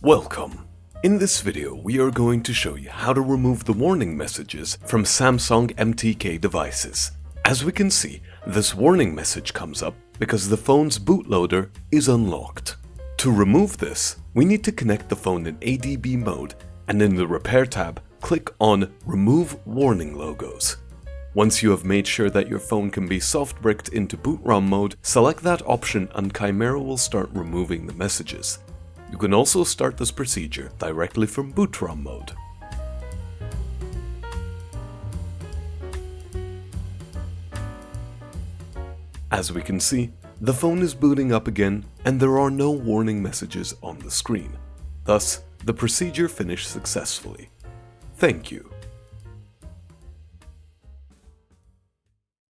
Welcome! In this video, we are going to show you how to remove the warning messages from Samsung MTK devices. As we can see, this warning message comes up because the phone's bootloader is unlocked. To remove this, we need to connect the phone in ADB mode and in the Repair tab, click on Remove Warning Logos. Once you have made sure that your phone can be soft-bricked into boot ROM mode, select that option and Chimera will start removing the messages. You can also start this procedure directly from boot ROM mode. As we can see, the phone is booting up again and there are no warning messages on the screen. Thus, the procedure finished successfully. Thank you.